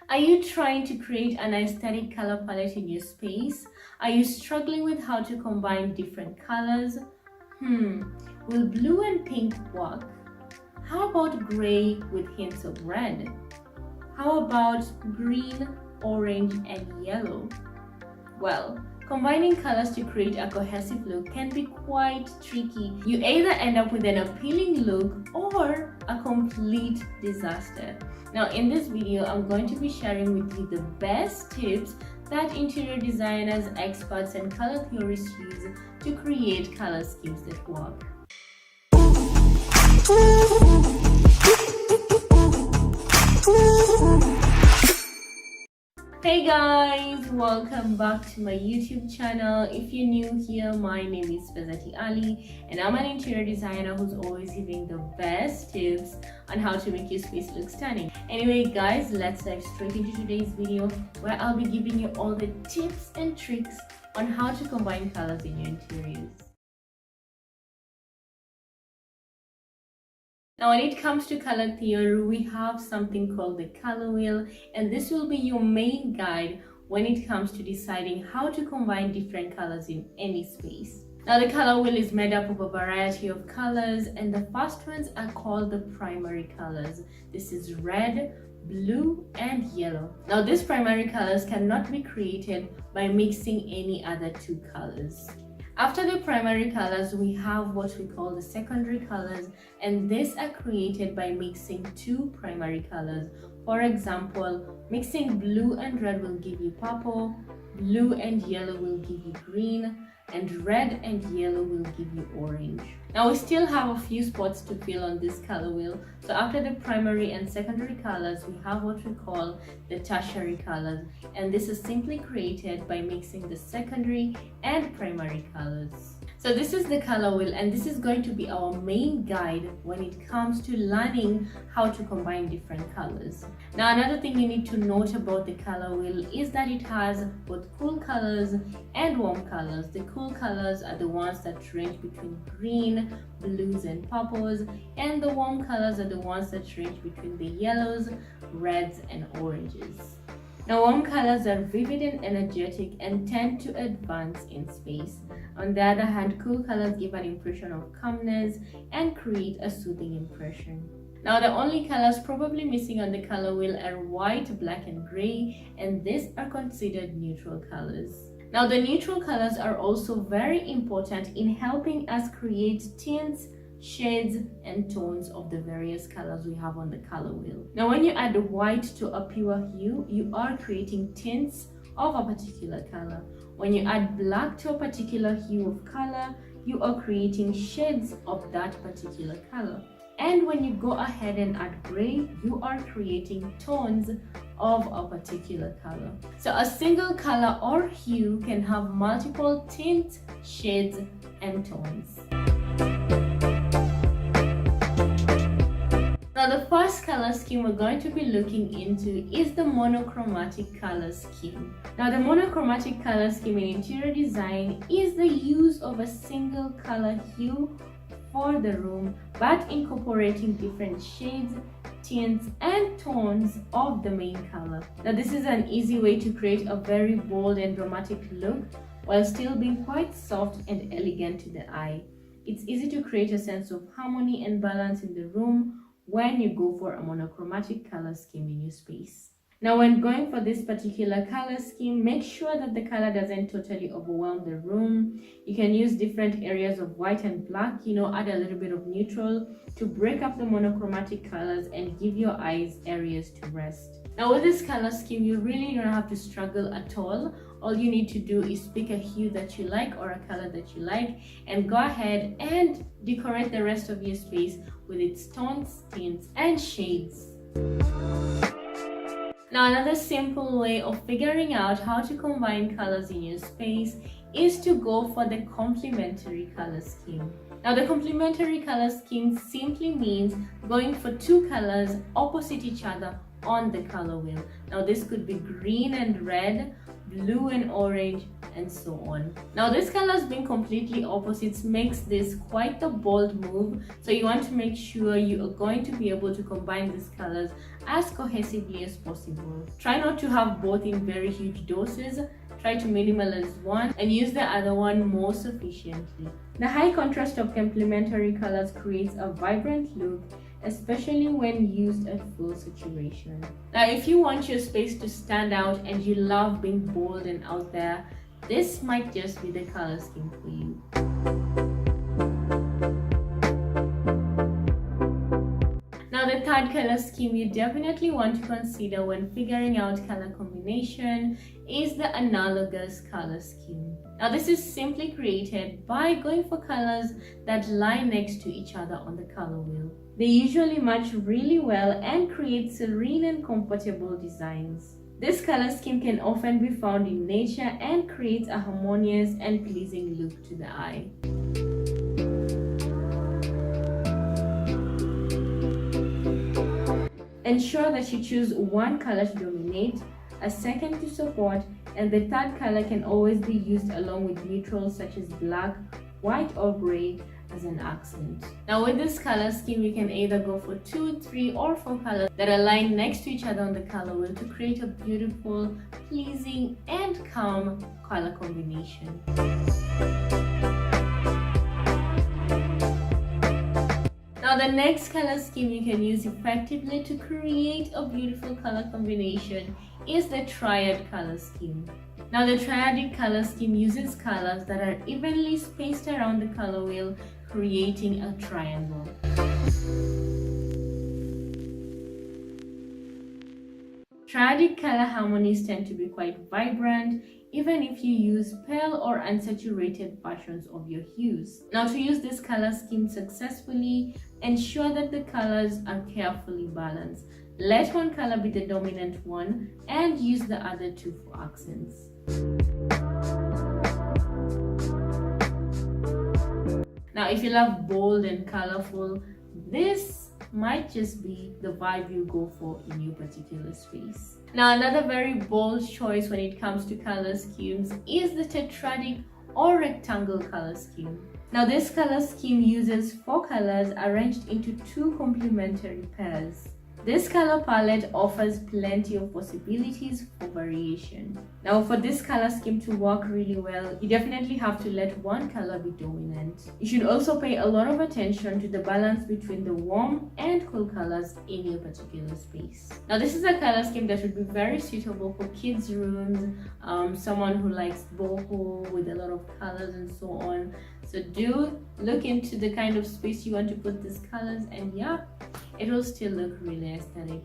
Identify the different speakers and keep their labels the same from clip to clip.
Speaker 1: Are you trying to create an aesthetic color palette in your space? Are you struggling with how to combine different colors? Will blue and pink work? How about gray with hints of red? How about green, orange, and yellow? Well, combining colors to create a cohesive look can be quite tricky. You either end up with an appealing look or a complete disaster. Now in this video, I'm going to be sharing with you the best tips that interior designers, experts, and color theorists use to create color schemes that work. Hey guys, welcome back to my YouTube channel. If you're new here, my name is Faazati Ali and I'm an interior designer who's always giving the best tips on how to make your space look stunning. Anyway guys, let's dive straight into today's video where I'll be giving you all the tips and tricks on how to combine colors in your interiors. Now when it comes to color theory, we have something called the color wheel, and this will be your main guide when it comes to deciding how to combine different colors in any space. Now the color wheel is made up of a variety of colors, and the first ones are called the primary colors. This is red, blue, and yellow. Now these primary colors cannot be created by mixing any other two colors. After the primary colors, we have what we call the secondary colors, and these are created by mixing two primary colors. For example, mixing blue and red will give you purple, blue and yellow will give you green, and red and yellow will give you orange. Now we still have a few spots to fill on this color wheel. So after the primary and secondary colors, we have what we call the tertiary colors, and this is simply created by mixing the secondary and primary colors. So this is the color wheel, and this is going to be our main guide when it comes to learning how to combine different colors. Now another thing you need to note about the color wheel is that it has both cool colors and warm colors. The cool colors are the ones that range between green, blues, and purples, and the warm colors are the ones that range between the yellows, reds, and oranges. Now warm colors are vivid and energetic and tend to advance in space. On the other hand, cool colors give an impression of calmness and create a soothing impression. Now the only colors probably missing on the color wheel are white, black, and gray, and these are considered neutral colors. Now the neutral colors are also very important in helping us create tints, shades, and tones of the various colors we have on the color wheel. Now when you add white to a pure hue, you are creating tints of a particular color. When you add black to a particular hue of color, you are creating shades of that particular color. And when you go ahead and add gray, you are creating tones of a particular color. So a single color or hue can have multiple tints, shades, and tones. Now the first color scheme we're going to be looking into is the monochromatic color scheme. Now the monochromatic color scheme in interior design is the use of a single color hue for the room, but incorporating different shades, tints, and tones of the main color. Now this is an easy way to create a very bold and dramatic look while still being quite soft and elegant to the eye. It's easy to create a sense of harmony and balance in the room when you go for a monochromatic color scheme in your space. Now when going for this particular color scheme, make sure that the color doesn't totally overwhelm the room. You can use different areas of white and black, add a little bit of neutral to break up the monochromatic colors and give your eyes areas to rest. Now with this color scheme, you really don't have to struggle at all. All you need to do is pick a hue that you like or a color that you like and go ahead and decorate the rest of your space with its tones, tints, and shades. Now another simple way of figuring out how to combine colors in your space is to go for the complementary color scheme. Now the complementary color scheme simply means going for two colors opposite each other on the color wheel. Now this could be green and red, blue and orange, and so on. Now this colors being completely opposites makes this quite the bold move, so you want to make sure you are going to be able to combine these colors as cohesively as possible. Try not to have both in very huge doses. Try to minimalize one and use the other one more sufficiently. The high contrast of complementary colors creates a vibrant look, especially when used at full saturation. Now, if you want your space to stand out and you love being bold and out there, this might just be the color scheme for you. Now, the third color scheme you definitely want to consider when figuring out color combination is the analogous color scheme. Now, this is simply created by going for colors that lie next to each other on the color wheel. They usually match really well and create serene and comfortable designs. This color scheme can often be found in nature and creates a harmonious and pleasing look to the eye. Ensure that you choose one color to dominate, a second to support, and the third color can always be used along with neutrals such as black, white or gray as an accent. Now with this color scheme, you can either go for 2, 3 or 4 colors that align next to each other on the color wheel to create a beautiful, pleasing and calm color combination. Now the next color scheme you can use effectively to create a beautiful color combination is the triad color scheme. Now the triadic color scheme uses colors that are evenly spaced around the color wheel, creating a triangle. Triadic color harmonies tend to be quite vibrant, even if you use pale or unsaturated versions of your hues. Now to use this color scheme successfully, ensure that the colors are carefully balanced. Let one color be the dominant one and use the other two for accents. Now if you love bold and colorful, this might just be the vibe you go for in your particular space. Now another very bold choice when it comes to color schemes is the tetradic or rectangle color scheme. Now this color scheme uses 4 colors arranged into 2 complementary pairs. This color palette offers plenty of possibilities for variation. Now for this color scheme to work really well, you definitely have to let one color be dominant. You should also pay a lot of attention to the balance between the warm and cool colors in your particular space. Now this is a color scheme that would be very suitable for kids' rooms, someone who likes boho with a lot of colors and so on. So do look into the kind of space you want to put these colors, and yeah, it will still look really aesthetic.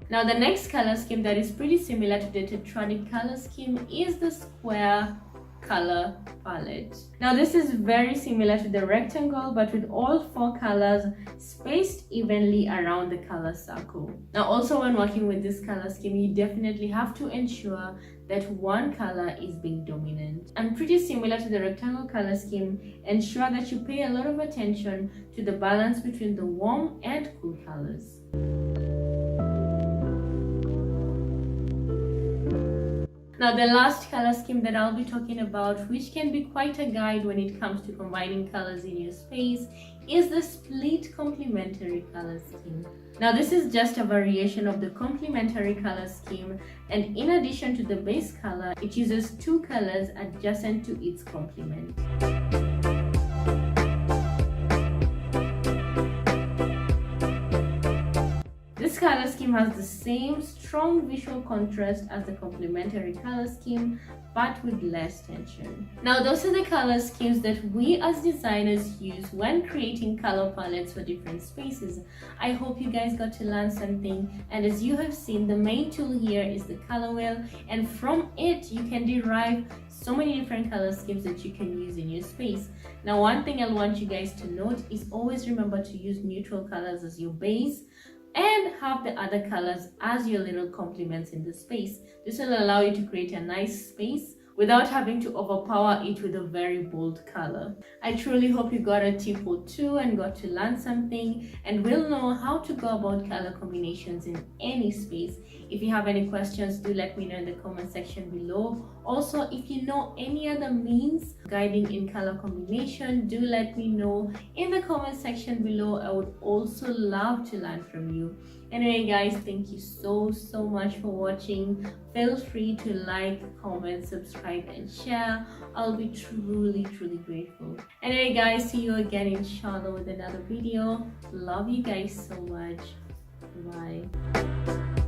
Speaker 1: Now the next color scheme that is pretty similar to the tetradic color scheme is the square color palette. Now this is very similar to the rectangle, but with all 4 colors spaced evenly around the color circle. Now also when working with this color scheme, you definitely have to ensure that one color is being dominant. And pretty similar to the rectangle color scheme, ensure that you pay a lot of attention to the balance between the warm and cool colors. Now the last color scheme that I'll be talking about, which can be quite a guide when it comes to combining colors in your space, is the split complementary color scheme. Now this is just a variation of the complementary color scheme, and in addition to the base color, it uses 2 colors adjacent to its complement. This color scheme has the same strong visual contrast as the complementary color scheme, but with less tension. Now those are the color schemes that we as designers use when creating color palettes for different spaces. I hope you guys got to learn something, and as you have seen, the main tool here is the color wheel, and from it you can derive so many different color schemes that you can use in your space. Now one thing I want you guys to note is always remember to use neutral colors as your base and have the other colors as your little complements in the space. This will allow you to create a nice space without having to overpower it with a very bold color. I truly hope you got a tip or two and got to learn something and will know how to go about color combinations in any space. If you have any questions, do let me know in the comment section below. Also, if you know any other means guiding in color combination, do let me know in the comment section below. I would also love to learn from you. Anyway guys, thank you so much for watching. Feel free to like, comment, subscribe and share. I'll be truly grateful. Anyway guys, see you again inshallah with another video. Love you guys so much. Bye.